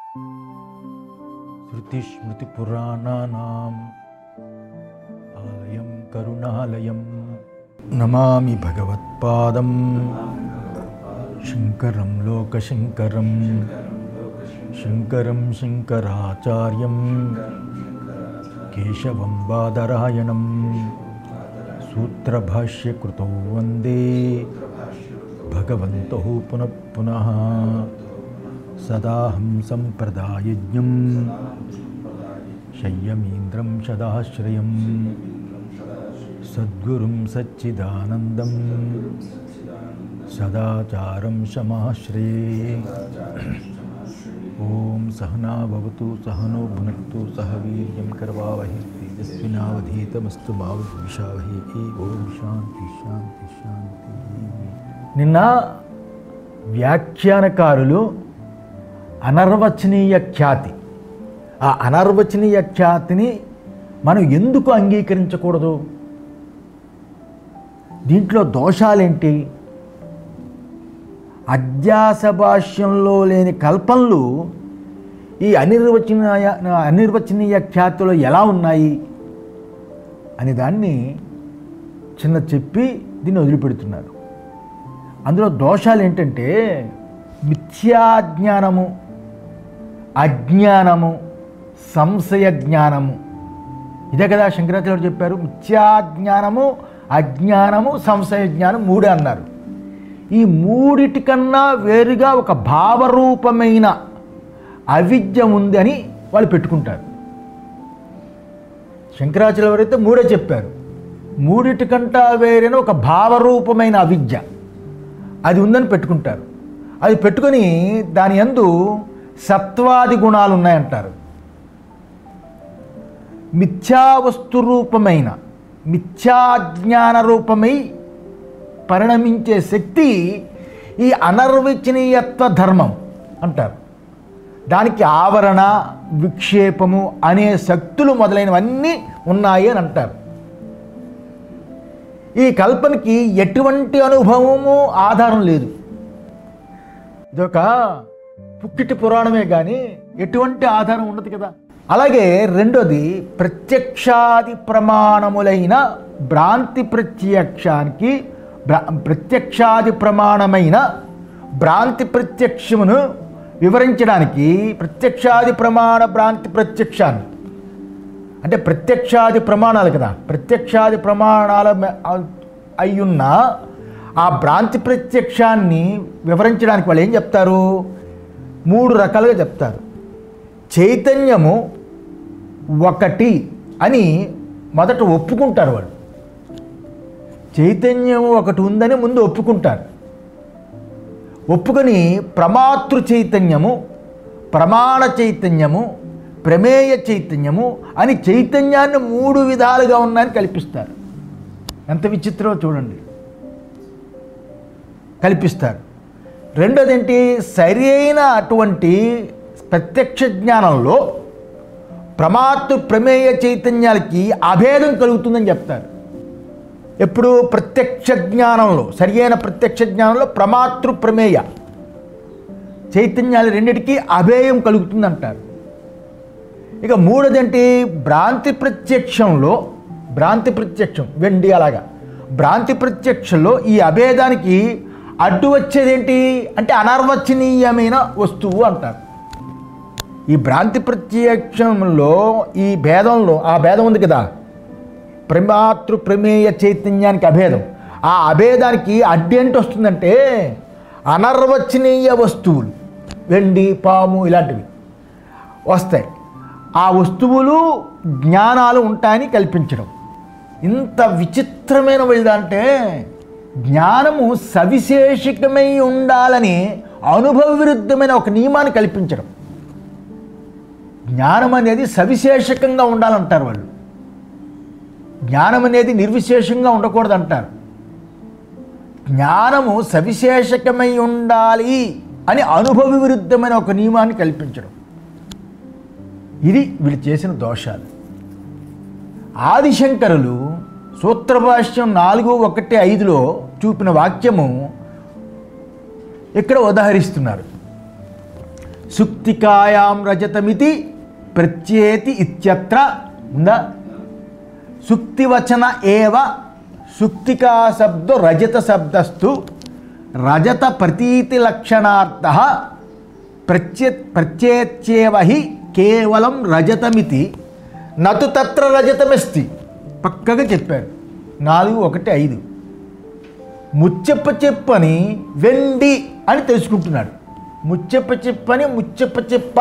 శృతిస్మృతిపురాణానాం ఆలయం కరుణాలయం నమామి భగవత్పాదం శంకరం లోకశంకరం శంకరం శంకరాచార్యం కేశవం బాదరాయణం సూత్రభాష్యకృతో వందే భగవంతో పునః పునః సదాహం సంప్రదాయజ్ఞం శయ్యమీంద్రం సదాశ్రయం సద్గురుం సచ్చిదానందం సదాచారం సమాశ్రయే. ఓం సహనా భవతు సహనో భునక్తు సహ వీర్యం కర్వావహై తేజస్వినావధీతమస్తు మా విద్విషావహై. ఓం శాంతి శాంతి శాంతి. నిన్న వ్యాఖ్యానకారులు అనర్వచనీయ ఖ్యాతి, ఆ అనర్వచనీయ ఖ్యాతిని మనం ఎందుకు అంగీకరించకూడదు, దీంట్లో దోషాలేంటి, అధ్యాస భాష్యంలో లేని కల్పనలు ఈ అనిర్వచనీయ ఖ్యాతిలో ఎలా ఉన్నాయి అని దాన్ని చిన్న చెప్పి దీన్ని వదిలిపెడుతున్నారు. అందులో దోషాలు ఏంటంటే మిథ్యాజ్ఞానము, అజ్ఞానము, సంశయ జ్ఞానము. ఇదే కదా శంకరాచార్యులు చెప్పారు, మిథ్యాజ్ఞానము, అజ్ఞానము, సంశయ జ్ఞానం మూడే అన్నారు. ఈ మూడిటికన్నా వేరుగా ఒక భావరూపమైన అవిద్య ఉంది అని వాళ్ళు పెట్టుకుంటారు. శంకరాచార్యులు ఎవరైతే మూడే చెప్పారు, మూడిటికంటా వేరైన ఒక భావరూపమైన అవిద్య అది ఉందని పెట్టుకుంటారు. అది పెట్టుకొని దాని యందు సత్వాది గుణాలు ఉన్నాయంటారు. మిథ్యావస్తు రూపమైన మిథ్యాజ్ఞాన రూపమై పరిణమించే శక్తి ఈ అనర్వచనీయత్వ ధర్మం అంటారు. దానికి ఆవరణ, విక్షేపము అనే శక్తులు మొదలైనవన్నీ ఉన్నాయి అని అంటారు. ఈ కల్పనకి ఎటువంటి అనుభవము ఆధారం లేదు. ఇదొక పుక్కిటి పురాణమే కానీ ఎటువంటి ఆధారం ఉండదు కదా. అలాగే రెండోది, ప్రత్యక్షాది ప్రమాణములైన భ్రాంతి ప్రత్యక్షానికి ప్రత్యక్షాది ప్రమాణమైన భ్రాంతి ప్రత్యక్షమును వివరించడానికి ప్రత్యక్షాది ప్రమాణ భ్రాంతి ప్రత్యక్షాన్ని, అంటే ప్రత్యక్షాది ప్రమాణాలు కదా, ప్రత్యక్షాది ప్రమాణాలు అయ్యున్న ఆ భ్రాంతి ప్రత్యక్షాన్ని వివరించడానికి వాళ్ళు ఏం చెప్తారు, మూడు రకాలుగా చెప్తారు. చైతన్యము ఒకటి అని మొదట ఒప్పుకుంటారు వాళ్ళు. చైతన్యము ఒకటి ఉందని ముందు ఒప్పుకుంటారు. ఒప్పుకొని ప్రమాతృ చైతన్యము, ప్రమాణ చైతన్యము, ప్రమేయ చైతన్యము అని చైతన్యాన్ని మూడు విధాలుగా ఉన్నాయని కల్పిస్తారు. ఎంత విచిత్రమో చూడండి, కల్పిస్తారు. రెండోది ఏంటి, సరి అయిన అటువంటి ప్రత్యక్ష జ్ఞానంలో ప్రమాతృ ప్రమేయ చైతన్యాలకి అభేదం కలుగుతుందని చెప్తారు. ఎప్పుడు ప్రత్యక్ష జ్ఞానంలో, సరి అయిన ప్రత్యక్ష జ్ఞానంలో ప్రమాతృ ప్రమేయ చైతన్యాలు రెండిటికి అభేయం కలుగుతుందంటారు. ఇక మూడోదేంటి, భ్రాంతి ప్రత్యక్షంలో, భ్రాంతి ప్రత్యక్షం వెండి అలాగా భ్రాంతి ప్రత్యక్షంలో ఈ అభేదానికి అడ్డు వచ్చేదేంటి అంటే అనర్వచనీయమైన వస్తువు అంటారు. ఈ భ్రాంతి ప్రత్యక్షంలో ఈ భేదంలో ఆ భేదం ఉంది కదా, ప్రమాతృ ప్రమేయ చైతన్యానికి అభేదం. ఆ అభేదానికి అడ్డు ఏంటి వస్తుందంటే అనర్వచనీయ వస్తువులు, వెండి, పాము ఇలాంటివి వస్తాయి. ఆ వస్తువులు జ్ఞానాలు ఉంటాయని కల్పించడం. ఇంత విచిత్రమైన వెళ్ళదంటే జ్ఞానము సవిశేషికమై ఉండాలని అనుభవ విరుద్ధమైన ఒక నియమాన్ని కల్పించడం. జ్ఞానం అనేది సవిశేషకంగా ఉండాలంటారు వాళ్ళు. జ్ఞానం అనేది నిర్విశేషంగా ఉండకూడదు అంటారు. జ్ఞానము సవిశేషకమై ఉండాలి అని అనుభవ విరుద్ధమైన ఒక నియమాన్ని కల్పించడం. ఇది వీళ్ళు చేసిన దోషాలు. ఆదిశంకరులు సూత్రభాష్యం 4:1-5లో చూపిన వాక్యము ఇక్కడ ఉదాహరిస్తున్నారు. సుక్తికాయాం రజతమితి ప్రత్యేతి ఇత్యత్ర ఉందా? సుక్తివచన ఏవ సుక్తికా శబ్దో రజత శబ్దస్తు రజత ప్రతీతి లక్షణార్థ ప్రత్యేత్యేవ హి కేవలం రజతమితి నతు తత్ర రజతమస్తి. పక్కగా చెప్పారు 4:1-5. ముచ్చెప్ప చెప్పని వెండి అని తెలుసుకుంటున్నాడు. ముచ్చెప్ప చెప్పని ముచ్చెప్ప చెప్ప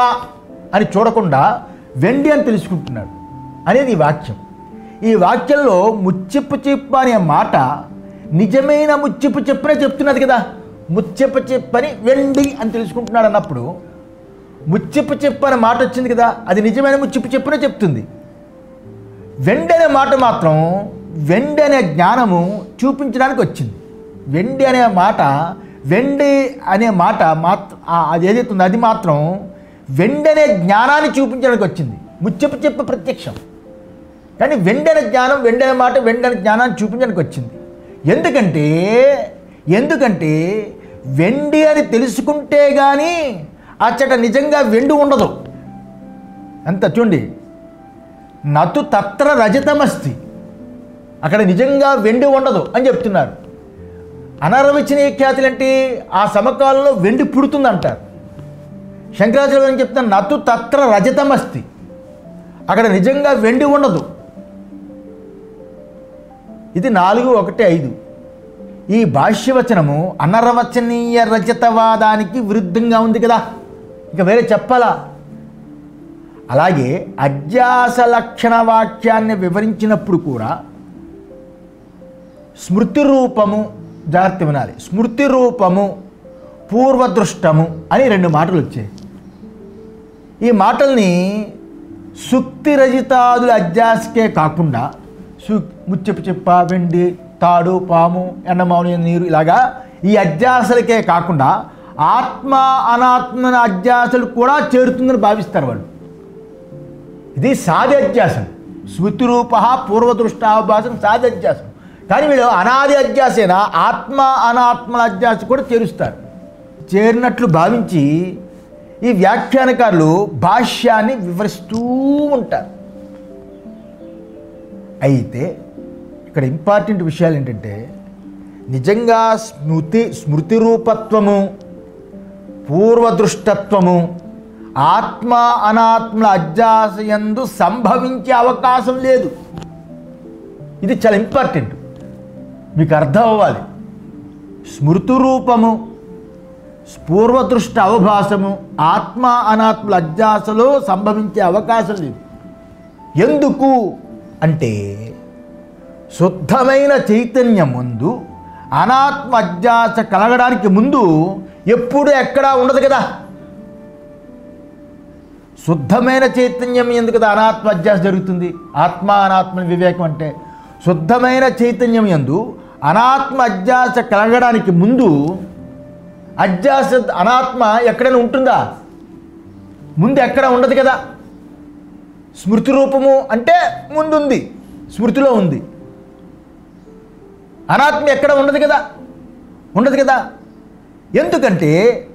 అని చూడకుండా వెండి అని తెలుసుకుంటున్నాడు అనేది ఈ వాక్యం. ఈ వాక్యంలో ముచ్చెప్ప చెప్ప అనే మాట నిజమైన ముచ్చెప్ప చెప్పనే చెప్తున్నది కదా. ముచ్చెప్ప చెప్పని వెండి అని తెలుసుకుంటున్నాడు అన్నప్పుడు ముచ్చెప్ప చెప్ప అనే మాట వచ్చింది కదా, అది నిజమైన ముచ్చెప్ప చెప్పనే చెప్తుంది. వెండి అనే మాట మాత్రం వెండి అనే జ్ఞానము చూపించడానికి వచ్చింది. వెండి అనే మాట అది ఏదైతే ఉందో అది మాత్రం వెండి అనే జ్ఞానాన్ని చూపించడానికి వచ్చింది. ముచ్చెప్ప చెప్ప ప్రత్యక్షం, కానీ వెండి అనే జ్ఞానం, వెండి అనే మాట, వెండి అనే జ్ఞానాన్ని చూపించడానికి వచ్చింది. ఎందుకంటే వెండి అని తెలుసుకుంటే కానీ అచ్చట నిజంగా వెండి ఉండదు. అంత చూడండి, నతు తత్ర రజతమస్తి, అక్కడ నిజంగా వెండి ఉండదు అని చెప్తున్నారు. అనర్వచనీయ ఖ్యాతులు అంటే ఆ సమకాలంలో వెండి పుడుతుందంటారు. శంకరాచార్య అని చెప్తాను నతు తత్ర రజతమస్తి, అక్కడ నిజంగా వెండి ఉండదు. ఇది 4:1-5. ఈ భాష్యవచనము అనర్వచనీయ రజతవాదానికి విరుద్ధంగా ఉంది కదా, ఇంకా వేరే చెప్పాలా? అలాగే అధ్యాస లక్షణ వాక్యాన్ని వివరించినప్పుడు కూడా స్మృతి రూపము, జాగ్రత్త వినాలి, స్మృతి రూపము పూర్వదృష్టము అని 2 మాటలు వచ్చాయి. ఈ మాటల్ని సుక్తి రజితాదుల అధ్యాసకే కాకుండా ముచ్చెప్పు చెప్ప, వెండి, తాడు, పాము, ఎండమావుని, నీరు ఇలాగా ఈ అధ్యాసలకే కాకుండా ఆత్మ అనాత్మ అధ్యాసలు కూడా చేరుతుందని భావిస్తారు వాళ్ళు. ఇది సాది అధ్యాసం. స్మృతి రూప పూర్వదృష్టాభాసం సాది అధ్యాసం. కానీ వీళ్ళు అనాది అధ్యాసేన ఆత్మ అనాత్మల అధ్యాస కూడా చేరుస్తారు. చేరినట్లు భావించి ఈ వ్యాఖ్యానకారులు భాష్యాన్ని వివరిస్తూ ఉంటారు. అయితే ఇక్కడ ఇంపార్టెంట్ విషయాలు ఏంటంటే, నిజంగా స్మృతి రూపత్వము, పూర్వదృష్టత్వము ఆత్మ అనాత్మల అధ్యాసయందు సంభవించే అవకాశం లేదు. ఇది చాలా ఇంపార్టెంట్, మీకు అర్థం అవ్వాలి. స్మృతి రూపము, పూర్వదృష్ట అవభాసము ఆత్మ అనాత్మల అధ్యాసలో సంభవించే అవకాశం లేదు. ఎందుకు అంటే శుద్ధమైన చైతన్యం ముందు అనాత్మ అధ్యాస కలగడానికి ముందు ఎప్పుడు ఎక్కడా ఉండదు కదా. శుద్ధమైన చైతన్యం ఎందుకు కదా అనాత్మ అధ్యాస జరుగుతుంది. ఆత్మ అనాత్మ వివేకం అంటే శుద్ధమైన చైతన్యం యందు అనాత్మ అధ్యాస కలగడానికి ముందు అధ్యాస అనాత్మ ఎక్కడైనా ఉంటుందా? ముందు ఎక్కడ ఉండదు కదా. స్మృతి రూపము అంటే ముందుంది, స్మృతిలో ఉంది. అనాత్మ ఎక్కడ ఉండదు కదా. ఎందుకంటే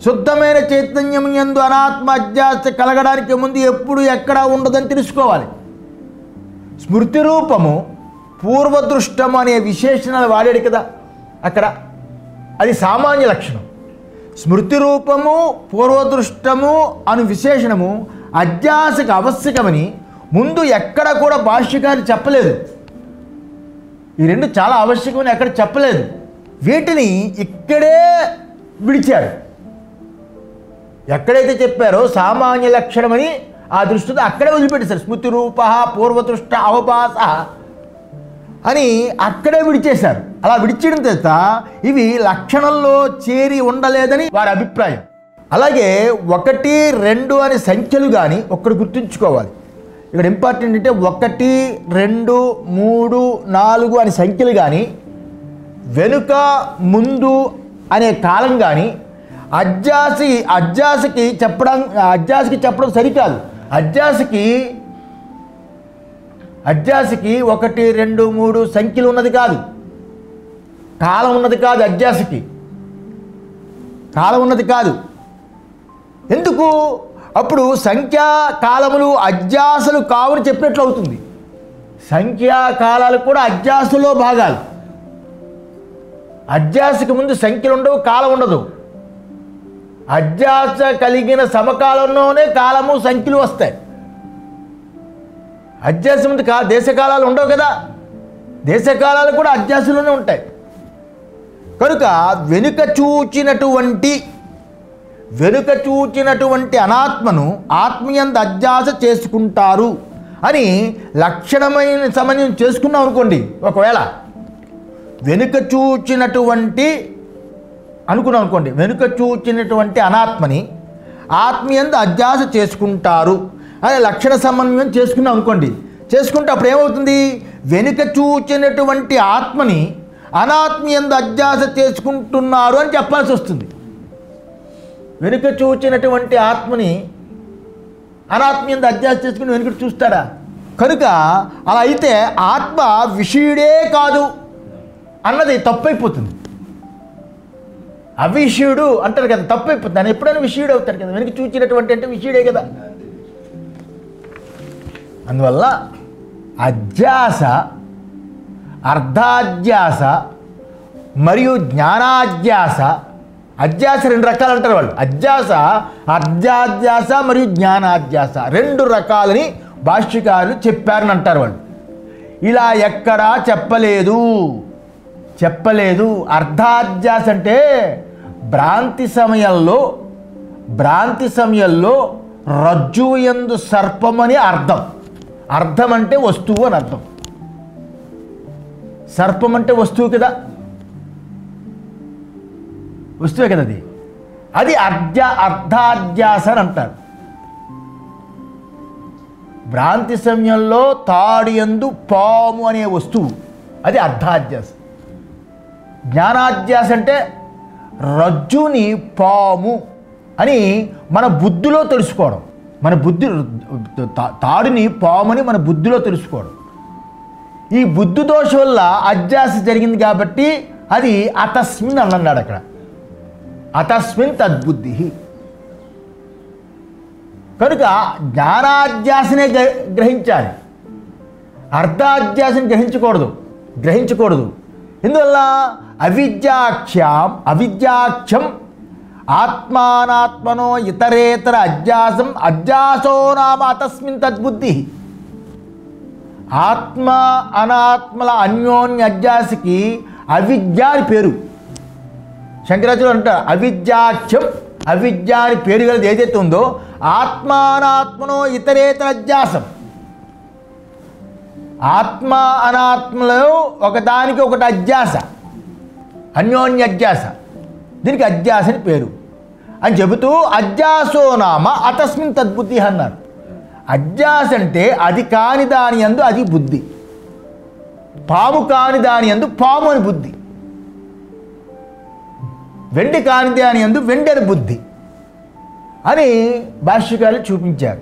శుద్ధమైన చైతన్యం యందు అనాత్మ అధ్యాస కలగడానికి ముందు ఎప్పుడు ఎక్కడా ఉండదని తెలుసుకోవాలి. స్మృతి రూపము పూర్వదృష్టము అనే విశేషణాలు వాడాడు కదా అక్కడ, అది సామాన్య లక్షణం. స్మృతి రూపము పూర్వదృష్టము అను విశేషణము అధ్యాసకు ఆవశ్యకమని ముందు ఎక్కడ కూడా భాష్యకారులు చెప్పలేదు. ఈ 2 చాలా ఆవశ్యకమని ఎక్కడ చెప్పలేదు. వీటిని ఇక్కడే విడిచారు. ఎక్కడైతే చెప్పారో సామాన్య లక్షణమని ఆ దృష్టితో అక్కడే వదిలిపెట్టేశారు. స్మృతి రూప పూర్వదృష్ట అవభాస అని అక్కడే విడిచేశారు. అలా విడిచేయడం చేత ఇవి లక్షణంలో చేరి ఉండలేదని వారి అభిప్రాయం. అలాగే 1, 2 అనే సంఖ్యలు కానీ ఒక్కడు గుర్తుంచుకోవాలి. ఇక్కడ ఇంపార్టెంట్ అంటే 1, 2, 3, 4 అనే సంఖ్యలు కానీ వెనుక ముందు అనే కాలం కానీ అధ్యాసకి చెప్పడం సరికాదు. అధ్యాసకి 1, 2, 3 సంఖ్యలు ఉన్నది కాదు, కాలం ఉన్నది కాదు. అధ్యాసకి కాలం ఉన్నది కాదు. ఎందుకు? అప్పుడు సంఖ్యాకాలములు అధ్యాసలు కావుని చెప్పినట్లు అవుతుంది. సంఖ్యాకాలాలు కూడా అధ్యాసలో భాగాలు. అధ్యాసకు ముందు సంఖ్యలు ఉండవు, కాలం ఉండదు. అధ్యాస కలిగిన సమకాలంలోనే కాలము సంఖ్యలు వస్తాయి. అధ్యాస ముందు దేశకాలాలు ఉండవు కదా, దేశకాలాలు కూడా అధ్యాసలోనే ఉంటాయి. కనుక వెనుక చూచినటువంటి అనాత్మను ఆత్మయందు అధ్యాస చేసుకుంటారు అని లక్షణమైన సమన్వయం చేసుకున్నాం అనుకోండి. ఒకవేళ వెనుక చూచినటువంటి అనాత్మని ఆత్మయందు అధ్యాస చేసుకుంటారు అని లక్షణ సమన్వయం చేసుకున్నాం అనుకోండి. చేసుకుంటే అప్పుడు ఏమవుతుంది? వెనుక చూచినటువంటి ఆత్మని అనాత్మయందు అధ్యాస చేసుకుంటున్నారు అని చెప్పాల్సి వస్తుంది. వెనుక చూచినటువంటి ఆత్మని అనాత్మయందు అధ్యాస చేసుకుని వెనుక చూస్తారా? కనుక అలా అయితే ఆత్మ విషయుడే కాదు అన్నది తప్పైపోతుంది. అవిషయుడు అంటారు కదా, తప్పైపోతుంది. ఆయన ఎప్పుడైనా విషయుడు అవుతాడు కదా, వెనుక చూచినటువంటి అంటే విషయుడే కదా. అందువల్ల అధ్యాస, అర్ధాధ్యాస మరియు జ్ఞానాధ్యాస. అధ్యాస రెండు రకాలు అంటారు వాళ్ళు. అధ్యాస, అర్ధాధ్యాస మరియు జ్ఞానాధ్యాస రెండు రకాలని భాష్యకారులు చెప్పారని అంటారు వాళ్ళు. ఇలా ఎక్కడా చెప్పలేదు. అర్ధాధ్యాస అంటే భ్రాంతి సమయంలో రజ్జువు యందు సర్పమని అర్థం. అర్థం అంటే వస్తువు అని అర్థం. సర్పం అంటే వస్తువు కదా, వస్తువే కదా అది అర్ధాధ్యాస అని అంటారు. భ్రాంతి సమయంలో తాడు యందు పాము అనే వస్తువు, అది అర్ధాధ్యాస. జ్ఞానాధ్యాస అంటే రజ్జుని పాము అని మన బుద్ధిలో తెలుసుకోవడం. మన బుద్ధి తాడుని పాముని మన బుద్ధిలో తెలుసుకోవడం. ఈ బుద్ధి దోషం వల్ల అధ్యాస జరిగింది కాబట్టి అది అతస్మిన్ అన్నాడు అక్కడ. అతస్మిన్ తద్బుద్ధి. కనుక జ్ఞానాధ్యాసనే గ్రహించాలి, అర్ధాధ్యాసని గ్రహించకూడదు. ఎందువల్ల? అవిద్యాఖ్యం ఆత్మానాత్మనో ఇతరేతర అధ్యాసో నామ అతస్మిన్ తద్బుద్ధి. ఆత్మ అనాత్మల అన్యోన్య అధ్యాసకి అవిద్య అని పేరు. శంకరాచార్యులు అంటారు అవిద్యాఖ్యం, అవిద్య అని పేరు కలిసి ఏదైతే ఉందో ఆత్మానాత్మనో ఇతరేతర అధ్యాసం. ఆత్మ అనాత్మలో ఒకదానికి ఒకటి అధ్యాస, అన్యోన్య అధ్యాస. దీనికి అధ్యాస అని పేరు అని చెబుతూ అధ్యాసో నామ అతస్మిన్ తద్బుద్ధి అన్నారు. అధ్యాస అంటే అది కాని దాని యందు అది బుద్ధి, పాము కాని దాని యందు పాము అని బుద్ధి, వెండి కాని దాని యందు వెండి అని బుద్ధి అని భాష్యకారులు చూపించారు.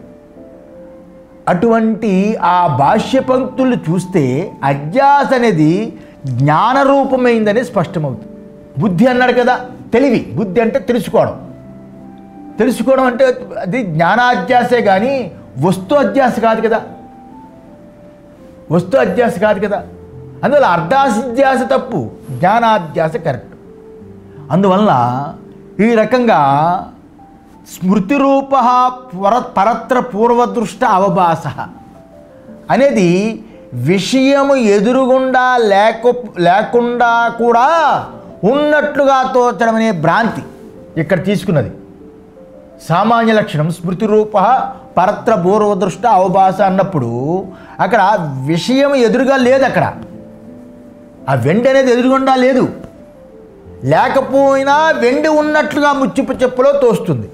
అటువంటి ఆ భాష్య పంక్తులు చూస్తే అధ్యాస అనేది జ్ఞానరూపమైందని స్పష్టమవుతుంది. బుద్ధి అన్నాడు కదా, తెలివి. బుద్ధి అంటే తెలుసుకోవడం అంటే అది జ్ఞానాధ్యాసే కానీ వస్తు అధ్యాస కాదు కదా. అందువల్ల అర్ధాధ్యాస తప్పు, జ్ఞానాధ్యాస కరెక్ట్. అందువల్ల ఈ రకంగా స్మృతిరూప పరత్ర పూర్వదృష్ట అవభాస అనేది విషయము ఎదురుగుండా లేకుండా కూడా ఉన్నట్లుగా తోచడం అనే భ్రాంతి ఇక్కడ తీసుకున్నది. సామాన్య లక్షణం స్మృతిరూప పరత్ర పూర్వదృష్ట అవభాస అన్నప్పుడు అక్కడ విషయం ఎదురుగా లేదు. అక్కడ ఆ వెండి అనేది ఎదురుగుండా లేదు. లేకపోయినా వెండి ఉన్నట్లుగా ముచ్చిపు చెప్పులో తోస్తుంది.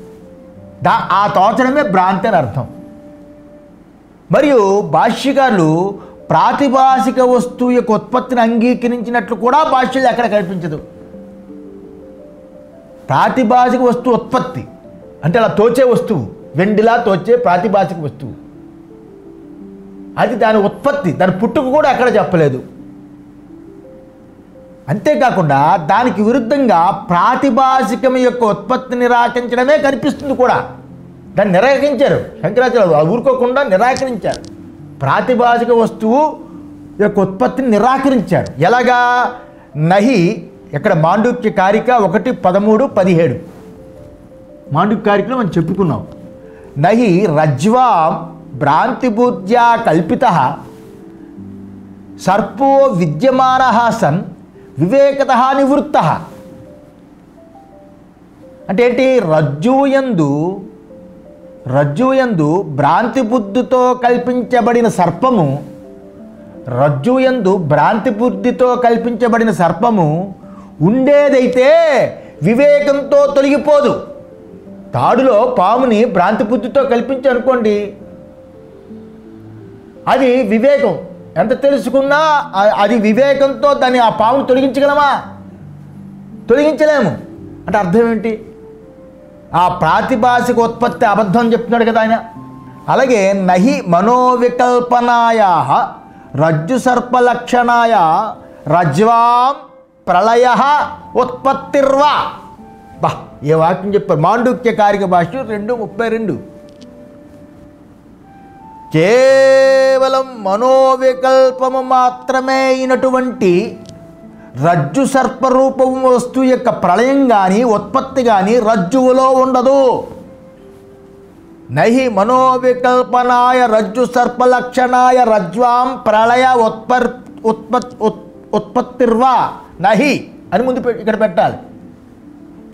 ఆ తోచడమే భ్రాంతి అని అర్థం. మరియు భాష్యకారులు ప్రాతిభాసిక వస్తువు యొక్క ఉత్పత్తిని అంగీకరించినట్లు కూడా భాష్యంలో ఎక్కడ కనిపించదు. ప్రాతిభాసిక వస్తువు ఉత్పత్తి అంటే అలా తోచే వస్తువు, వెండిలా తోచే ప్రాతిభాసిక వస్తువు, అది దాని ఉత్పత్తి, దాని పుట్టుక కూడా ఎక్కడ చెప్పలేదు. అంతేకాకుండా దానికి విరుద్ధంగా ప్రాతిభాసికం యొక్క ఉత్పత్తిని నిరాకరించడమే కనిపిస్తుంది కూడా. దాన్ని నిరాకరించారు శంకరాచార్యులు, ఊరుకోకుండా నిరాకరించారు. ప్రాతిభాషిక వస్తువు యొక్క ఉత్పత్తిని నిరాకరించారు. ఎలాగా? నహి, ఇక్కడ మాండూక్య కారిక 1:13-17 మాండూక్య మనం చెప్పుకున్నాం. నహి రజ్వా భ్రాంతిబుద్ధ్యా కల్పిత సర్పో విద్యమాన సన్ వివేకత నివృత్త. అంటే ఏంటి? రజ్జుయందు భ్రాంతి బుద్ధితో కల్పించబడిన సర్పము, ఉండేదైతే వివేకంతో తొలగిపోదు. తాడులో పాముని భ్రాంతి బుద్ధితో కల్పించి అనుకోండి, అది వివేకం ఎంత తెలుసుకున్నా అది వివేకంతో దాన్ని ఆ పామును తొలగించగలమా? తొలగించలేము. అంటే అర్థం ఏంటి? ఆ ప్రాతిభాషిక ఉత్పత్తి అబద్ధం అని చెప్తున్నాడు కదా ఆయన. అలాగే నహి మనోవికల్పనాయ రజ్జు సర్పలక్షణాయ రజ్వాం ప్రళయ ఉత్పత్తిర్వా. బా, ఏ వాక్యం చెప్పారు! మాండూక్య కారిక భాష్యం 2:32. కేవలం మనోవికల్పము మాత్రమే అయినటువంటి రజ్జు సర్పరూపము వస్తువు యొక్క ప్రళయం కానీ ఉత్పత్తి కానీ రజ్జువులో ఉండదు. నహి మనోవికల్పనాయ రజ్జు సర్పలక్షణాయ రజ్వాం ప్రళయ ఉత్పత్తిర్వా నహి అని ముందు ఇక్కడ పెట్టాలి.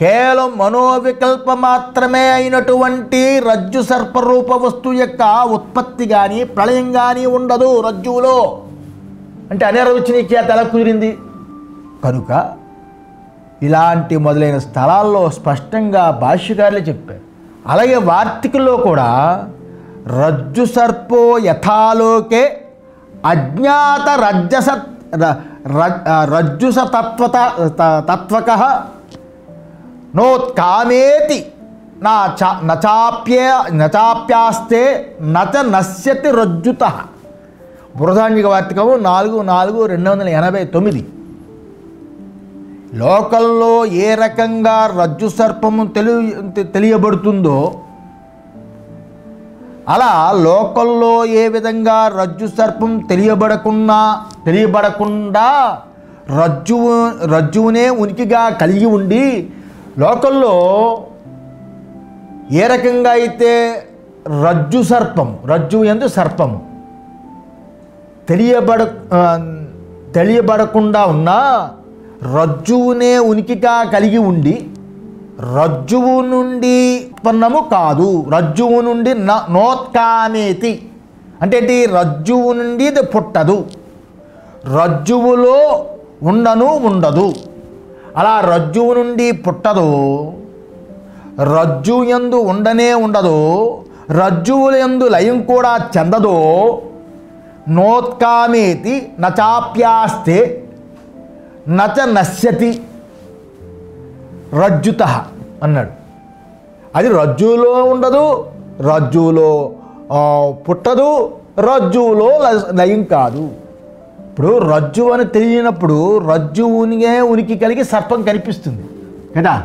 కేవలం మనోవికల్ప మాత్రమే అయినటువంటి రజ్జు సర్పరూప వస్తువు యొక్క ఉత్పత్తి కానీ ప్రళయం కానీ ఉండదు రజ్జువులో. అంటే అనిర్వచనీయ చేత ఎలా కుదిరింది? కనుక ఇలాంటి మొదలైన స్థలాల్లో స్పష్టంగా భాష్యకారులే చెప్పారు. అలాగే వార్తికుల్లో కూడా రజ్జు సర్పో యథాలోకే అజ్ఞాత రజ్జుస తత్వక నోత్కామేతి నచాప్యాస్తే నచ నశ్యతి రజ్జుత. బృహదారణ్యక వార్తికము 4:289. లోకంలో ఏ రకంగా రజ్జు సర్పము తెలియబడుతుందో అలా లోకంలో ఏ విధంగా రజ్జు సర్పం తెలియబడకుండా రజ్జువునే ఉనికిగా కలిగి ఉండి లోకంలో ఏ రకంగా అయితే రజ్జువు యందు సర్పము తెలియబడకుండా ఉన్నా రజ్జువునే ఉనికిగా కలిగి ఉండి రజ్జువు నుండి ఉత్పన్నము కాదు. రజ్జువు నుండి నోత్కామేతి అంటే ఏంటి? రజ్జువు నుండి ఇది పుట్టదు, రజ్జువులో ఉండదు. అలా రజ్జువు నుండి పుట్టదు, రజ్జువు యందు ఉండదు, రజ్జువుల యందు లయం కూడా చెందదు. నోత్కామేతి నచాప్యాస్తే నచ నశ్యతి రజ్జుత అన్నాడు. అది రజ్జువులో ఉండదు, రజ్జువులో పుట్టదు, రజ్జువులో లయం కాదు. ఇప్పుడు రజ్జువు అని తెలియనప్పుడు రజ్జువునిగే ఉనికి కలిగి సర్పం కనిపిస్తుంది కదా.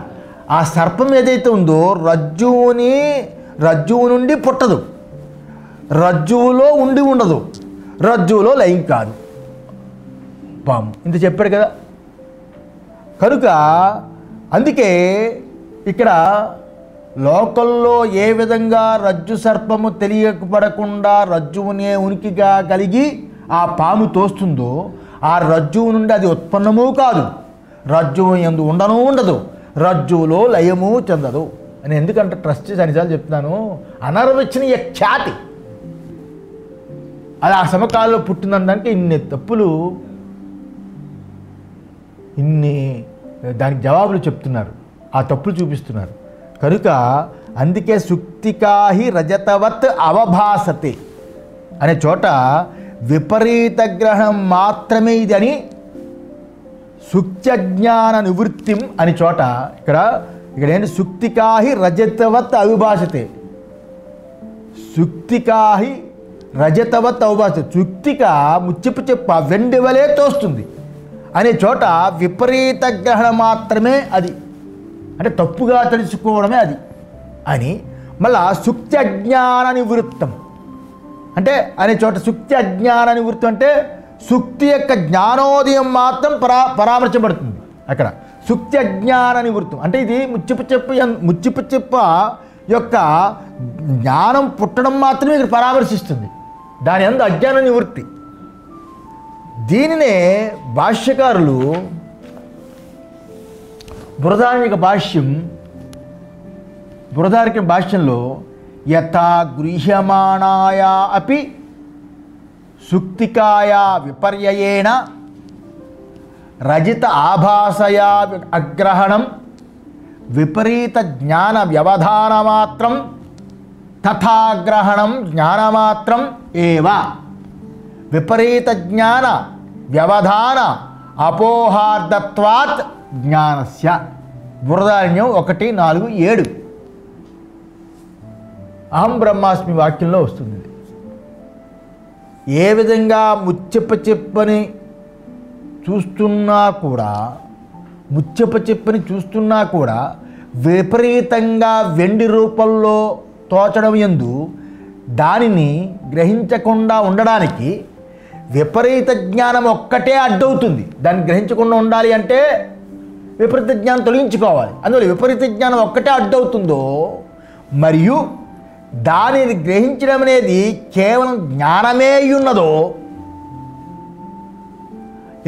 ఆ సర్పం ఏదైతే ఉందో రజ్జువు నుండి పుట్టదు, రజ్జువులో ఉండదు, రజ్జువులో లయం కాదు. పాము ఇంత చెప్పాడు కదా. కనుక అందుకే ఇక్కడ లోకంలో ఏ విధంగా రజ్జు సర్పము తెలియబడకుండా రజ్జువునే ఉనికిగా కలిగి ఆ పాము తోస్తుందో ఆ రజ్జువు నుండి అది ఉత్పన్నము కాదు, రజ్జువు యందు ఉండదు, రజ్జువులో లయము చెందదు అని. ఎందుకంటే ట్రస్ట్ చేసి అనిసార్లు చెప్తున్నాను, అనర్వచనీయ ఖ్యాతి అది ఆ సమకాలంలో పుట్టిందనడానికి ఇన్ని తప్పులు, దానికి జవాబులు చెప్తున్నారు, ఆ తప్పులు చూపిస్తున్నారు. కనుక అందుకే సుక్తికాహి రజతవత్ అవభాసతే అనే చోట విపరీత గ్రహణం మాత్రమే ఇది అని, సుఖ్యజ్ఞాన నివృత్తిం అని చోట ఇక్కడ ఏంటి? సుక్తికాహి రజతవత్ అవిభాసతే, సుక్తికాహి రజతవత్ అవభాసతే. సుక్తిక ముచ్చిపు చెప్ప వెండి వలే తోస్తుంది అనే చోట విపరీత గ్రహణం మాత్రమే అది, అంటే తప్పుగా తెలుసుకోవడమే అది అని మళ్ళా సుక్తి అజ్ఞాన నివృత్తం అంటే అనే చోట సుక్తి అజ్ఞాన నివృత్తం అంటే సుక్తి యొక్క జ్ఞానోదయం మాత్రం పరామర్శపడుతుంది అక్కడ. సుక్తి అజ్ఞాన నివృత్తం అంటే ఇది ముచ్చిపు చెప్ప యొక్క జ్ఞానం పుట్టడం మాత్రమే ఇక్కడ పరామర్శిస్తుంది, దాని యందు అజ్ఞాన నివృత్తి. దీనినే భాష్యకారులు బృహదారణ్యక భాష్యంలో యథా గృహ్యమాణాయా అపి సుక్తికాయా విపర్యయేణ రజిత ఆభాసయా అగ్రహణం విపరీత జ్ఞాన వ్యవధానమాత్రం తథాగ్రహణం జ్ఞానమాత్రం ఏవ విపరీత జ్ఞాన వ్యవధాన అపోహార్ధత్వాత్ జ్ఞానస్య. బృహదారణ్యం 1:4-7 అహం బ్రహ్మాస్మి వాక్యంలో వస్తుంది. ఏ విధంగా ముచ్చెప్పని చూస్తున్నా కూడా విపరీతంగా వెండి రూపంలో తోచడం యందు దానిని గ్రహించకుండా ఉండడానికి విపరీత జ్ఞానం ఒక్కటే అడ్డవుతుంది. దాన్ని గ్రహించకుండా ఉండాలి అంటే విపరీత జ్ఞానం తొలగించుకోవాలి. అందువల్ల విపరీత జ్ఞానం ఒక్కటే అడ్డవుతుందో మరియు దానిని గ్రహించడం అనేది కేవలం జ్ఞానమే ఉన్నదో,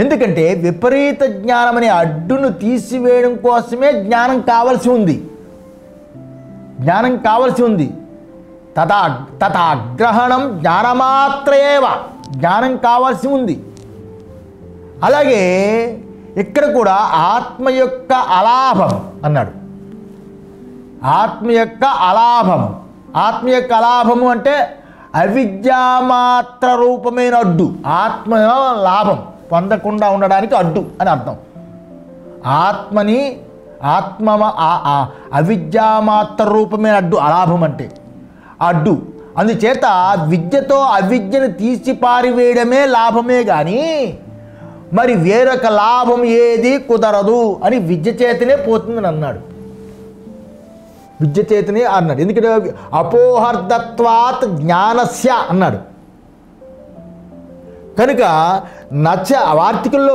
ఎందుకంటే విపరీత జ్ఞానం అనే అడ్డును తీసివేయడం కోసమే జ్ఞానం కావలసి ఉంది. తథాగ్రహణం జ్ఞానమాత్రయేవ జ్ఞానం కావాల్సి ఉంది. అలాగే ఇక్కడ కూడా ఆత్మ యొక్క అలాభం అన్నాడు. ఆత్మ యొక్క అలాభము అంటే అవిద్యామాత్ర రూపమైన అడ్డు, ఆత్మ లాభం పొందకుండా ఉండడానికి అడ్డు అని అర్థం. ఆత్మ అవిద్యామాత్ర రూపమైన అడ్డు అలాభం అంటే అడ్డు. అందుచేత విద్యతో అవిద్యను తీసి పారివేయడమే లాభమే కానీ మరి వేరొక లాభం ఏది కుదరదు అని విద్య చేతనే పోతుందని అన్నాడు. ఎందుకంటే అపోహర్ధత్వాత్ జ్ఞానస్య అన్నాడు. కనుక వార్తికలో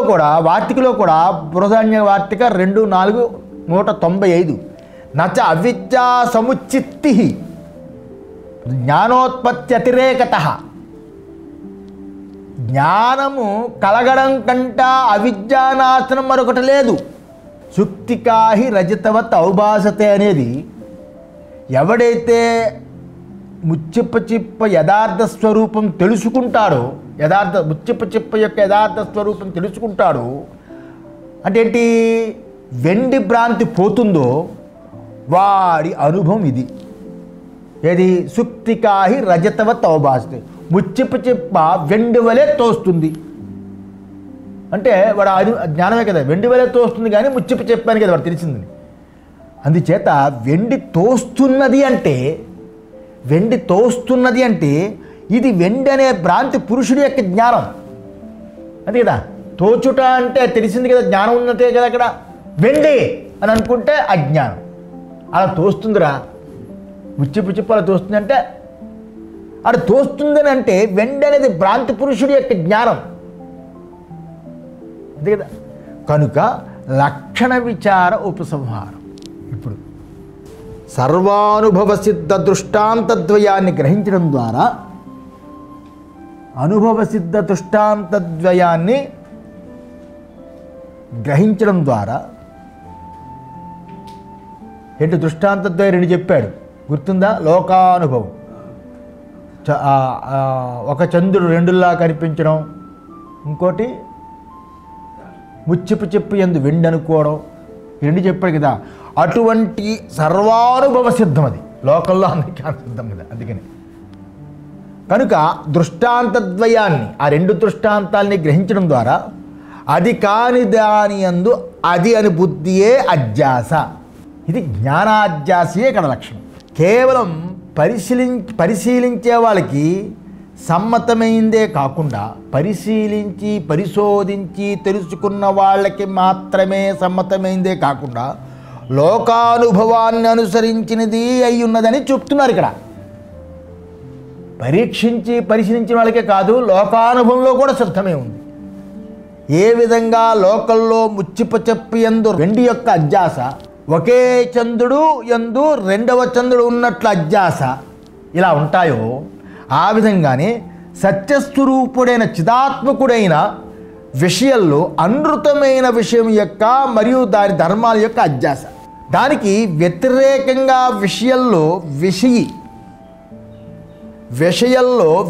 కూడా బృహదారణ్య వార్తిక 2:4-195 నచ అవిద్యా సముచిత్తి జ్ఞానోత్పత్తి అతిరేకత. జ్ఞానము కలగడం కంట అవిద్యానాశనం మరొకటి లేదు. సుక్తికాహి రజతవత్ ఔభాసతే అనేది ఎవడైతే ముచ్చిప్ప యథార్థ స్వరూపం తెలుసుకుంటాడో, ముచ్చిప్ప యొక్క యథార్థ స్వరూపం తెలుసుకుంటాడో అంటే ఏంటి, వెండి భ్రాంతి పోతుందో వాడి అనుభవం ఇది. ఏది సుక్తికాహి రజతవత్ ఔభాసతే, ముచ్చిప్ప వెండి వలె తోస్తుంది అంటే వాడు జ్ఞానమే కదా, వెండి వలె తోస్తుంది కానీ ముచ్చిప్ప చెప్పాను కదా వాడు తెలిసింది. అందుచేత వెండి తోస్తున్నది అంటే ఇది వెండి అనే భ్రాంతి పురుషుడి యొక్క జ్ఞానం. అంతే కదా, తోచుట అంటే తెలిసింది కదా, జ్ఞానం ఉన్నదే కదా. అక్కడ వెండి అని అనుకుంటే అజ్ఞానం. అలా తోస్తుందిరా, ముచ్చిపు అలా తోస్తుంది అంటే అలా తోస్తుందని అంటే వెండి అనేది భ్రాంతి పురుషుడి యొక్క జ్ఞానం. అంతే కదా. కనుక లక్షణ విచార ఉపసంహారం. ఇప్పుడు సర్వానుభవ సిద్ధ దృష్టాంతద్వయాన్ని గ్రహించడం ద్వారా ఏంటి దృష్టాంతద్వయం 2 చెప్పాడు, గుర్తుందా? లోకానుభవం, ఒక చంద్రుడు 2లా కనిపించడం, ఇంకోటి ముచ్చిపు యందు వెండి అనుకోవడం, 2 చెప్పాడు కదా. అటువంటి సర్వానుభవ సిద్ధం అది, లోకంలో అందరికీ సిద్ధం కదా. అందుకని కనుక దృష్టాంతద్వయాన్ని, ఆ 2 దృష్టాంతాలని గ్రహించడం ద్వారా అది కాని దాని యందు అది అని బుద్ధియే అధ్యాస. ఇది జ్ఞానాధ్యాసయే ఇక్కడ లక్షణం. కేవలం పరిశీలించే వాళ్ళకి సమ్మతమైందే కాకుండా పరిశోధించి తెలుసుకున్న వాళ్ళకి మాత్రమే సమ్మతమైందే కాకుండా లోకానుభవాన్ని అనుసరించినది అయి ఉన్నదని చెప్తున్నారు ఇక్కడ. పరీక్షించి పరిశీలించిన వాళ్ళకే కాదు, లోకానుభవంలో కూడా సిద్ధమే ఉంది. ఏ విధంగా లోకల్లో ముచ్చిప చెప్పి యందు వెండి యొక్క అధ్యాస, ఒకే చంద్రుడు యందు రెండవ చంద్రుడు ఉన్నట్లు అధ్యాస ఇలా ఉంటాయో, ఆ విధంగానే సత్యస్వరూపుడైన చిదాత్మకుడైన విషయంలో అనృతమైన విషయం యొక్క మరియు దాని ధర్మాల యొక్క అధ్యాస, దానికి వ్యతిరేకంగా విషయంలో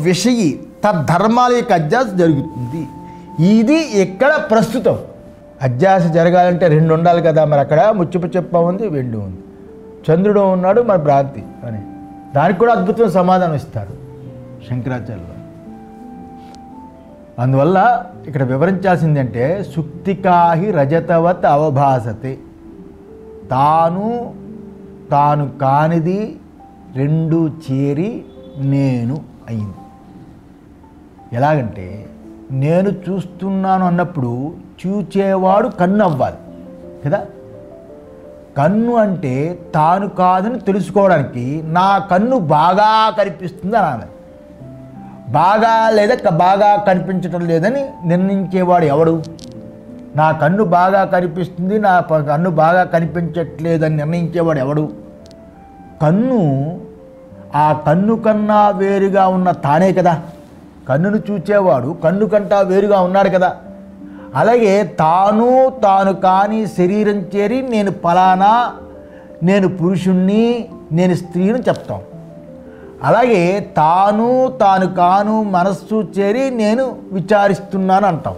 విషయి తద్ధర్మాల యొక్క అధ్యాస జరుగుతుంది. ఇది ఇక్కడ ప్రస్తుతం. అధ్యాస జరగాలంటే రెండు ఉండాలి కదా. మరి అక్కడ ముచ్చిప చెప్ప ఉంది, వెండి ఉంది, చంద్రుడు ఉన్నాడు, మరి భ్రాంతి అని. దానికి కూడా అద్భుతమైన సమాధానం ఇస్తారు శంకరాచార్యులు. అందువల్ల ఇక్కడ వివరించాల్సింది అంటే సుక్తికాహి రజతవత్ అవభాసతే, తాను కానిది రెండు చేరి నేను అయింది. ఎలాగంటే నేను చూస్తున్నాను అన్నప్పుడు చూచేవాడు కన్ను అవ్వాలి కదా. కన్ను అంటే తాను కాదని తెలుసుకోవడానికి నా కన్ను బాగా కనిపిస్తుంది అనాలి. బాగా కనిపించటం లేదని నిర్ణయించేవాడు ఎవడు? నా కన్ను బాగా కనిపిస్తుంది, నా కన్ను బాగా కనిపించట్లేదని నిర్ణయించేవాడు ఎవడు? కన్ను, ఆ కన్ను కన్నా వేరుగా ఉన్న తానే కదా. కన్నును చూచేవాడు కన్ను కంటా వేరుగా ఉన్నాడు కదా. అలాగే తాను కాని శరీరం చేరి నేను ఫలానా, నేను పురుషుణ్ణి, నేను స్త్రీని చెప్తాం. అలాగే తాను కాను మనస్సు చేరి నేను విచారిస్తున్నాను అంటాం.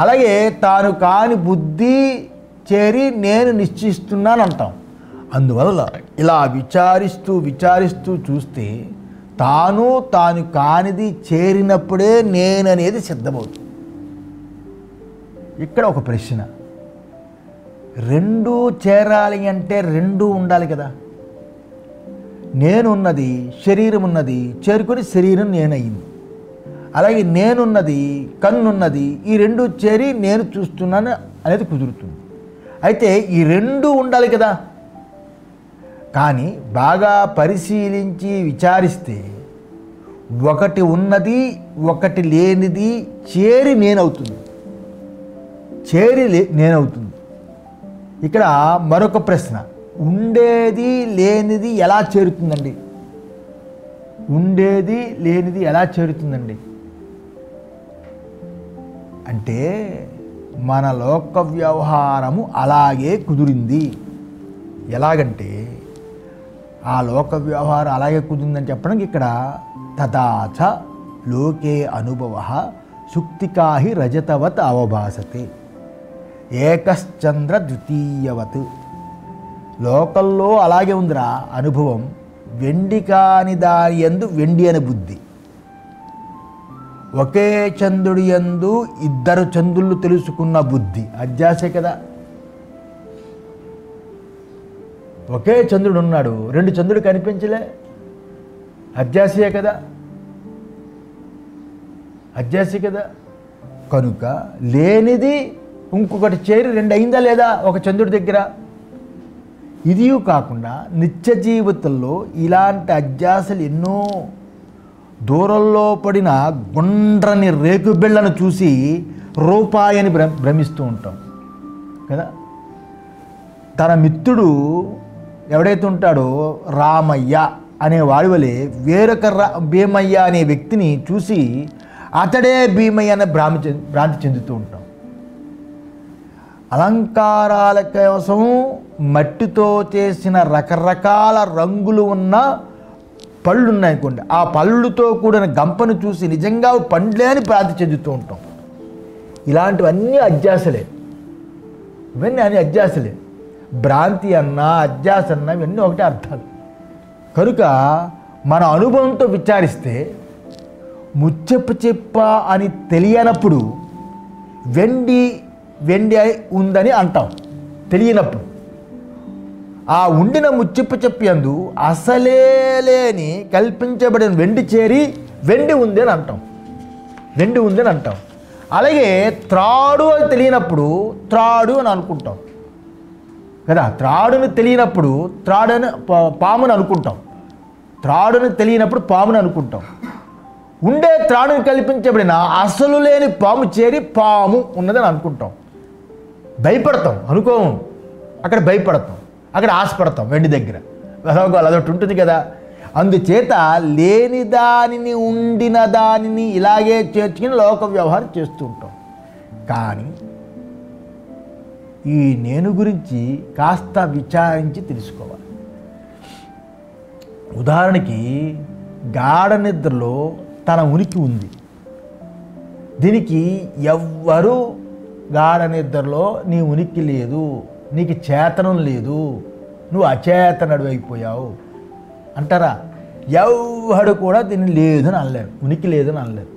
అలాగే తాను కాని బుద్ధి చేరి నేను నిశ్చయిస్తున్నాను అంటాం. అందువల్ల ఇలా విచారిస్తూ చూస్తే తాను కానిది చేరినప్పుడే నేననేది సిద్ధమవుతుంది. ఇక్కడ ఒక ప్రశ్న, రెండు చేరాలి అంటే రెండు ఉండాలి కదా. నేనున్నది, శరీరం ఉన్నది, చేరుకొని శరీరం నేనయింది. అలాగే నేనున్నది, కన్నున్నది, ఈ రెండు చేరి నేను చూస్తున్నాను అనేది కుదురుతుంది. అయితే ఈ రెండు ఉండాలి కదా. కానీ బాగా పరిశీలించి విచారిస్తే ఒకటి ఉన్నది, ఒకటి లేనిది చేరి నేనవుతుంది. నేనవుతుంది. ఇక్కడ మరొక ప్రశ్న, ఉండేది లేనిది ఎలా చేరుతుందండి? ఉండేది లేనిది ఎలా చేరుతుందండి అంటే మన లోక వ్యవహారము అలాగే కుదిరింది. ఎలాగంటే ఆ లోక వ్యవహారం అలాగే కుదిరిందని చెప్పడానికి ఇక్కడ తదాచ లోకే అనుభవ సుక్తికాహి రజతవత్ అవభాసతే ఏకశ్చంద్ర ద్వితీయవత్. లోకల్లో అలాగే ఉందిరా అనుభవం. వెండి కాని దాని యందు వెండి అనే బుద్ధి, ఒకే చంద్రుడి యందు ఇద్దరు చంద్రులు తెలుసుకున్న బుద్ధి అధ్యాసే కదా. ఒకే చంద్రుడు ఉన్నాడు, రెండు చంద్రుడు కనిపించలే, అధ్యాసే కదా. కనుక లేనిది ఇంకొకటి చేరి రెండు అయిందా లేదా ఒక చంద్రుడి దగ్గర? ఇది కాకుండా నిత్య జీవితంలో ఇలాంటి అధ్యాసలు ఎన్నో. దూరంలో పడిన గుండ్రని రేకు బిళ్ళను చూసి రూపాయని భ్రమిస్తూ ఉంటాం కదా. తన మిత్రుడు ఎవడైతే ఉంటాడో రామయ్య అనే వాడి వలె వేరొక భీమయ్య అనే వ్యక్తిని చూసి అతడే భీమయ్య అనే భ్రాంతి చెందుతూ ఉంటాం. అలంకారాల కోసం మట్టితో చేసిన రకరకాల రంగులు ఉన్న పళ్ళు ఉన్నాయనుకోండి, ఆ పళ్ళుతో కూడిన గంపను చూసి నిజంగా పండ్లే అని భ్రాంతి చెందుతూ ఉంటాం. ఇలాంటివన్నీ అధ్యాసలే. భ్రాంతి అన్నా అధ్యాస అన్నా ఇవన్నీ ఒకటే అర్థాలు. కనుక మన అనుభవంతో విచారిస్తే ముచ్చెప్ప అని తెలియనప్పుడు వెండి ఉందని అంటాం. తెలియనప్పుడు ఆ ఉండిన ముచ్చిప్ప యందు అసలే లేని కల్పించబడిన వెండి చేరి వెండి ఉంది అని అంటాం. అలాగే త్రాడు అని తెలియనప్పుడు త్రాడు అని అనుకుంటాం. కదా. త్రాడుని తెలియనప్పుడు పాముని అనుకుంటాం, త్రాడుని తెలియనప్పుడు పాముని అనుకుంటాం. ఉండే త్రాడుని కల్పించబడిన అసలు లేని పాము చేరి పాము ఉన్నదని అనుకుంటాం. భయపడతాం, అనుకోము, అక్కడ భయపడతాం, అక్కడ ఆశపడతాం. వెండి దగ్గర అదొకటి ఉంటుంది కదా. అందుచేత లేని దానిని ఉండిన దానిని ఇలాగే చేర్చుకుని లోక వ్యవహారం చేస్తూ ఉంటాం. కానీ ఈ నేను గురించి కాస్త విచారించి తెలుసుకోవాలి. ఉదాహరణకి గాఢ నిద్రలో తన ఉనికి ఉంది. దీనికి ఎవ్వరూ గాఢ నిద్రలో నీ ఉనికి లేదు, నీకు చేతనం లేదు, నువ్వు అచేతనుడు అయిపోయావు అంటారా? ఎవ్వడు కూడా దీన్ని లేదని అనలేరు, ఉనికి లేదని అనలేరు.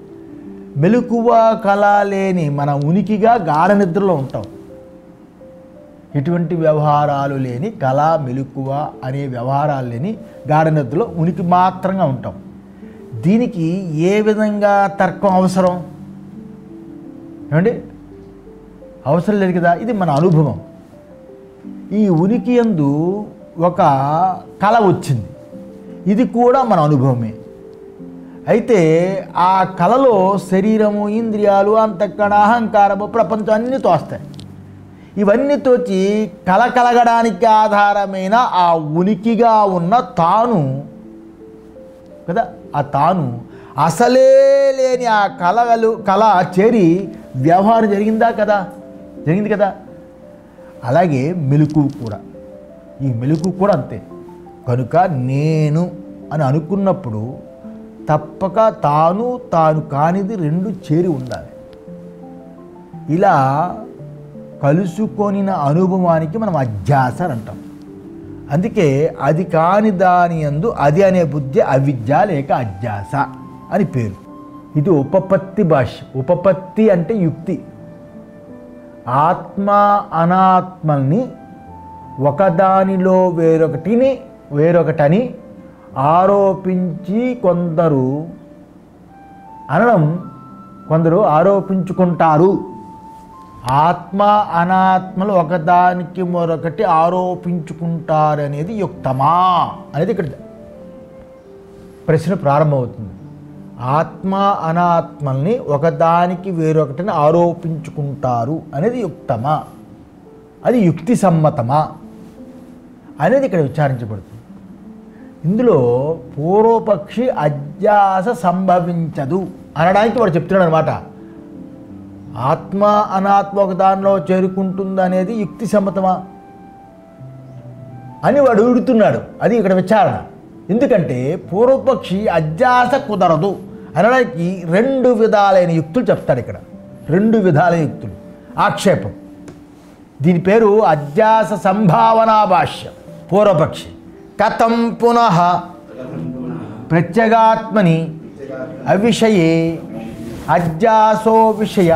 మెలకువ కళ లేని మన ఉనికిగా గాఢ నిద్రలో ఉంటాం. ఎటువంటి వ్యవహారాలు లేని కళ మెలకువ అనే వ్యవహారాలు లేని గాఢ నిద్రలో ఉనికి మాత్రంగా ఉంటాం. దీనికి ఏ విధంగా తర్కం అవసరం? ఏమండి, అవసరం లేదు కదా. ఇది మన అనుభవం. ఈ ఉనికి యందు ఒక కళ వచ్చింది, ఇది కూడా మన అనుభవమే. అయితే ఆ కళలో శరీరము, ఇంద్రియాలు, అంతఃకరణ, అహంకారము, ప్రపంచం అన్నీ తోస్తాయి. ఇవన్నీ తోచి కళ కలగడానికి ఆధారమైన ఆ ఉనికిగా ఉన్న తాను కదా, ఆ తాను అసలే లేని ఆ కళ చేరి వ్యవహారం జరిగింది కదా. అలాగే మెలకువ కూడా, ఈ మెలకువ కూడా అంతే. కనుక నేను అని అనుకున్నప్పుడు తప్పక తాను కానిది రెండు చేరి ఉండాలి. ఇలా కలుసుకొనిన అనుభవానికి మనం అధ్యాస అంటాం. అందుకే అది కాని దాని యందు అది అనే బుద్ధి అవిద్య లేక అధ్యాస అని పేరు. ఇది ఉపపత్తి భాష్యం. ఉపపత్తి అంటే యుక్తి. ఆత్మ అనాత్మల్ని ఒకదానిలో వేరొకటని ఆరోపించి కొందరు ఆరోపించుకుంటారు. ఆత్మ అనాత్మలు ఒకదానికి మరొకటి ఆరోపించుకుంటారనేది యుక్తమా అనేది ఇక్కడ ప్రశ్న ప్రారంభమవుతుంది. ఆత్మ అనాత్మల్ని ఒకదానికి వేరొకటిని ఆరోపించుకుంటారు అనేది యుక్తమా, అది యుక్తి సమ్మతమా అనేది ఇక్కడ విచారించబడుతుంది. ఇందులో పూర్వపక్షి అధ్యాస సంభవించదు అనడానికి వాడు చెప్తున్నాడు అనమాట. ఆత్మ అనాత్మ ఒక దానిలో చేరుకుంటుంది అనేది యుక్తి సమ్మతమా అని వాడు అడుగుతున్నాడు. అది ఇక్కడ విచారణ. ఎందుకంటే పూర్వపక్షి అధ్యాస కుదరదు అనడానికి రెండు విధాలైన యుక్తులు చెప్తాడు ఇక్కడ. రెండు విధాలైన యుక్తులు. ఆక్షేపం. దీని పేరు అధ్యాస సంభావనా భాష్యం. పూర్వపక్షి కథం పునః ప్రత్యేగాత్మని అవిషయే అధ్యాసో విషయ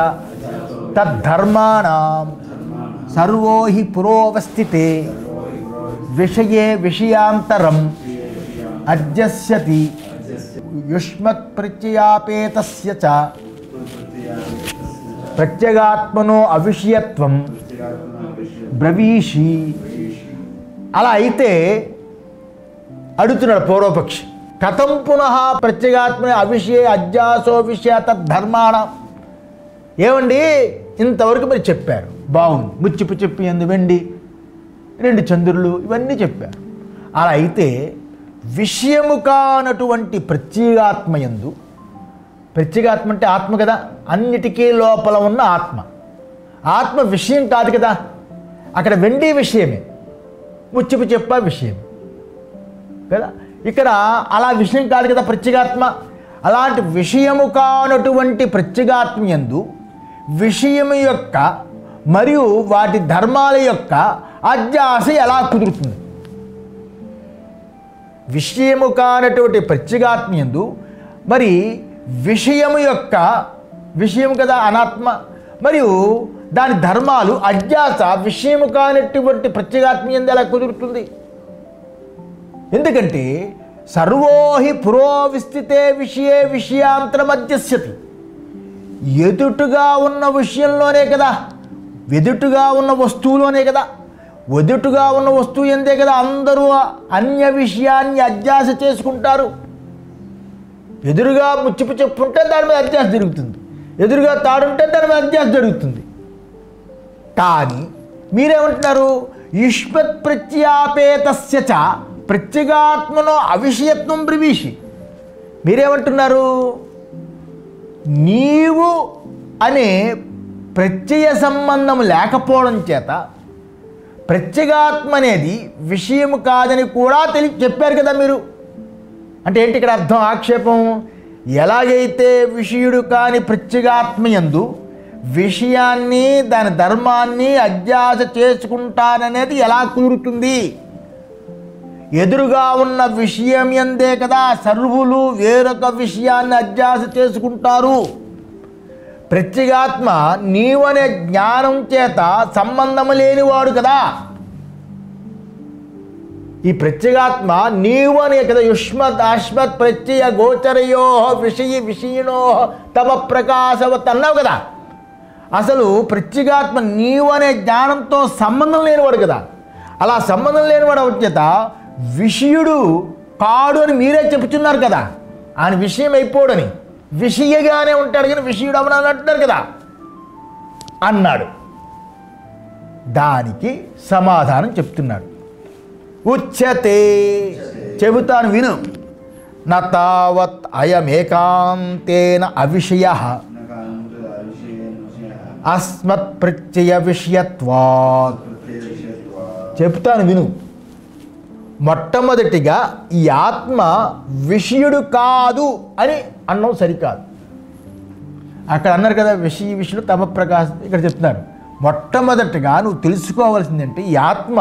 తద్ధర్మాణం సర్వో హి పురోవస్థితే విషయే విషయాంతరం అధ్యస్యతి యుష్మత్ ప్రత్యయాపేతస్య చ ప్రత్యేగాత్మనో అవిషయత్వం బ్రవీషి. అలా అయితే అడుగుతున్నాడు పూర్వపక్షి, కథం పునః ప్రత్యేగాత్మ అవిషయ అధ్యాసో విషయ తద్ధర్మాణం. ఏమండి, ఇంతవరకు మీరు చెప్పారు, బాగుంది. ముచ్చిపు చెప్పి ఎందు వెండి, రెండు చంద్రులు, ఇవన్నీ చెప్పారు. అలా అయితే విషయము కానటువంటి ప్రత్యేగాత్మ యందు, ప్రత్యేగాత్మ అంటే ఆత్మ కదా, అన్నిటికీ లోపల ఉన్న ఆత్మ. ఆత్మ విషయం కాదు కదా. అక్కడ వెండి విషయమే, ముచ్చిపు చెప్ప విషయం కదా. ఇక్కడ అలా విషయం కాదు కదా ప్రత్యేగాత్మ. అలాంటి విషయము కానటువంటి ప్రత్యేగాత్మ యందు విషయము యొక్క మరియు వాటి ధర్మాల యొక్క అధ్యాస ఎలా కుదురుతుంది? విషయము కానటువంటి ప్రత్యేగాత్మ యందు మరి విషయము యొక్క, విషయం కదా అనాత్మ, మరియు దాని ధర్మాలు అధ్యాస విషయము కానటువంటి ప్రత్యేగాత్మ యందు ఎలా కుదురుతుంది? ఎందుకంటే సర్వోహి పురోవిస్థితే విషయే విషయాంతరం అధ్యస్యతి. ఎదుటుగా ఉన్న విషయంలోనే కదా, ఎదుటుగా ఉన్న వస్తువులోనే కదా ఎదుటుగా ఉన్న వస్తువు ఎందే కదా అందరూ అన్య విషయాన్ని అధ్యాస చేసుకుంటారు. ఎదురుగా ముచ్చిపు చెప్పు ఉంటే దాని మీద అధ్యాస జరుగుతుంది, ఎదురుగా తాడుంటే దాని మీద అధ్యాస జరుగుతుంది. కానీ మీరేమంటున్నారు? యుష్మత్ ప్రత్యాపేతస్య చ ప్రత్యేగాత్మనో అవిషయత్వం బ్రవీషి. మీరేమంటున్నారు? నీవు అనే ప్రత్యయ సంబంధం లేకపోవడం చేత ప్రత్యేగాత్మ అనేది విషయం కాదని కూడా చెప్పారు కదా మీరు. అంటే ఏంటి ఇక్కడ అర్థం? ఆక్షేపం. ఎలాగైతే విషయుడు కాని ప్రత్యేగాత్మయందు విషయాన్ని దాని ధర్మాన్ని అధ్యాస చేసుకుంటాననేది ఎలా కుదురుతుంది? ఎదురుగా ఉన్న విషయం ఎందే కదా సర్వులు వేరొక విషయాన్ని అధ్యాస చేసుకుంటారు. ప్రత్యేగాత్మ నీవు అనే జ్ఞానం చేత సంబంధం లేనివాడు కదా. ఈ ప్రత్యేగాత్మ నీవు అనే కదా యుష్మత్ అశ్మత్ ప్రత్యయ గోచరయో విషయిణో తమ ప్రకాశవత్ అన్నావు కదా. అసలు ప్రత్యేగాత్మ నీవు అనే జ్ఞానంతో సంబంధం లేనివాడు కదా. అలా సంబంధం లేనివాడు చేత విషయుడు కాడు అని మీరే చెప్తున్నారు కదా. ఆయన విషయం అయిపోడని, విషయగానే ఉంటాడు కానీ విషయుడు అవనాలని అంటున్నారు కదా అన్నాడు. దానికి సమాధానం చెప్తున్నాడు. ఉచ్యతే, చెబుతాను విను. నతావత్ అయమేకాంతేన అవిషయః అస్మత్ ప్రత్యయ విషయత్వాత్. చెప్తాను విను. మొట్టమొదటిగా ఈ ఆత్మ విషయుడు కాదు అని అన్నం సరికాదు. అక్కడ అన్నారు కదా విషయుడు తమ ప్రకాశం. ఇక్కడ చెప్తున్నారు మొట్టమొదటిగా నువ్వు తెలుసుకోవాల్సిందంటే ఈ ఆత్మ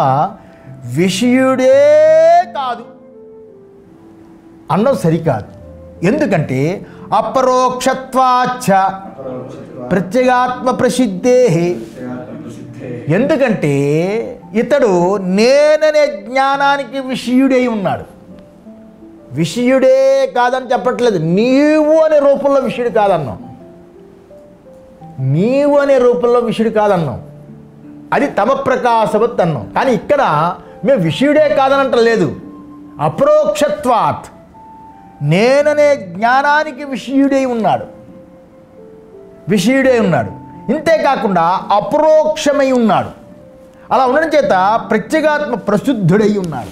విషయుడే కాదు అన్నం సరికాదు. ఎందుకంటే అపరోక్షత్వాచ్చ ప్రత్యేగాత్మ ప్రసిద్ధే. ఎందుకంటే ఇతడు నేననే జ్ఞానానికి విషయుడై ఉన్నాడు. విషయుడే కాదని చెప్పట్లేదు, నీవు అనే రూపంలో విషయుడు కాదన్నాం. నీవు అనే రూపంలో విషయుడు కాదన్నాం, అది తమ ప్రకాశవత్ అన్నాం. కానీ ఇక్కడ మేము విషయుడే కాదనంటలేదు. అపరోక్షత్వాత్ నేననే జ్ఞానానికి విషయుడై ఉన్నాడు, విషయుడై ఉన్నాడు. ఇంతేకాకుండా అపరోక్షమై ఉన్నాడు. అలా ఉండడం చేత ప్రత్యేగాత్మ ప్రసిద్ధుడై ఉన్నాడు.